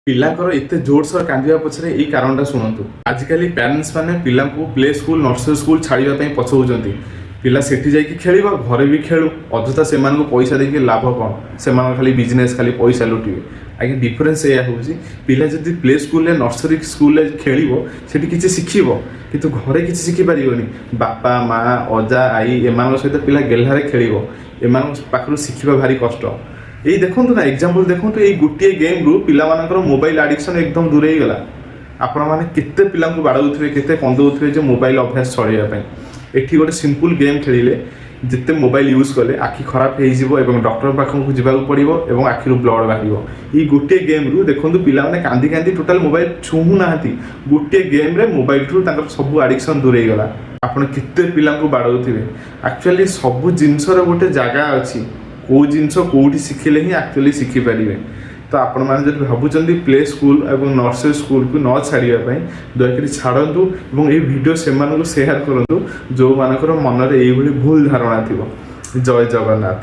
ପିଲାଙ୍କର ଏତେ ଜୋରସୋର କାନ୍ଦିବା ପଛରେ ଏଇ କାରଣଟା ଶୁଣନ୍ତୁ। ଆଜିକାଲି ପ୍ୟାରେଣ୍ଟସ୍ ମାନେ ପିଲାଙ୍କୁ ପ୍ଲେ ସ୍କୁଲ ନର୍ସରୀ ସ୍କୁଲ ଛାଡ଼ିବା ପାଇଁ ପଛଉଛନ୍ତି। ପିଲା ସେଠି ଯାଇକି ଖେଳିବ, ଘରେ ବି ଖେଳୁ, ଅଯଥା ସେମାନଙ୍କୁ ପଇସା ଦେଇକି ଲାଭ କ'ଣ? ସେମାନଙ୍କ ଖାଲି ବିଜନେସ୍, ଖାଲି ପଇସା ଲୁଟିବେ। ଆଜ୍ଞା, ଡିଫରେନ୍ସ ଏଇଆ ହେଉଛି, ପିଲା ଯଦି ପ୍ଲେ ସ୍କୁଲରେ ନର୍ସରୀ ସ୍କୁଲରେ ଖେଳିବ ସେଠି କିଛି ଶିଖିବ, କିନ୍ତୁ ଘରେ କିଛି ଶିଖିପାରିବନି। ବାପା ମା ଅଜା ଆଈ ଏମାନଙ୍କ ସହିତ ପିଲା ଗେହ୍ଲାରେ ଖେଳିବ, ଏମାନଙ୍କ ପାଖରୁ ଶିଖିବା ଭାରି କଷ୍ଟ। ଏଇ ଦେଖନ୍ତୁ ନା, ଏକ୍ଜାମ୍ପଲ ଦେଖନ୍ତୁ, ଏଇ ଗୋଟିଏ ଗେମ୍ରୁ ପିଲାମାନଙ୍କର ମୋବାଇଲ ଆଡ଼ିକ୍ସନ୍ ଏକଦମ ଦୂରେଇ ଗଲା। ଆପଣମାନେ କେତେ ପିଲାଙ୍କୁ ବାଡ଼ଉଥିବେ, କେତେ କନ୍ଦଉଥିବେ ଯେ ମୋବାଇଲ ଅଭ୍ୟାସ ଛଡ଼େଇବା ପାଇଁ। ଏଠି ଗୋଟେ ସିମ୍ପଲ୍ ଗେମ୍ ଖେଳିଲେ ଯେତେ ମୋବାଇଲ ୟୁଜ୍ କଲେ ଆଖି ଖରାପ ହେଇଯିବ ଏବଂ ଡକ୍ଟର ପାଖକୁ ଯିବାକୁ ପଡ଼ିବ ଏବଂ ଆଖିରୁ ବ୍ଲଡ଼ ବାହାରିବ। ଏଇ ଗୋଟିଏ ଗେମ୍ରୁ ଦେଖନ୍ତୁ ପିଲାମାନେ କାନ୍ଦି କାନ୍ଦି ଟୋଟାଲ ମୋବାଇଲ ଛୁଉଁ ନାହାନ୍ତି। ଗୋଟିଏ ଗେମ୍ରେ ମୋବାଇଲଠୁ ତାଙ୍କର ସବୁ ଆଡ଼ିକ୍ସନ୍ ଦୂରେଇ ଗଲା। ଆପଣ କେତେ ପିଲାଙ୍କୁ ବାଡ଼ଉଥିବେ। ଆକ୍ଚୁଆଲି ସବୁ ଜିନିଷର ଗୋଟେ ଜାଗା ଅଛି, କେଉଁ ଜିନିଷ କେଉଁଠି ଶିଖିଲେ ହିଁ ଆକ୍ଚୁଆଲି ଶିଖିପାରିବେ। ତ ଆପଣମାନେ ଯଦି ଭାବୁଛନ୍ତି ପ୍ଲେ ସ୍କୁଲ ଏବଂ ନର୍ସରୀ ସ୍କୁଲକୁ ନ ଛାଡ଼ିବା ପାଇଁ, ଦୟାକରି ଛାଡ଼ନ୍ତୁ ଏବଂ ଏହି ଭିଡ଼ିଓ ସେମାନଙ୍କୁ ସେୟାର କରନ୍ତୁ ଯେଉଁମାନଙ୍କର ମନରେ ଏଇଭଳି ଭୁଲ ଧାରଣା ଥିବ। ଜୟ ଜଗନ୍ନାଥ।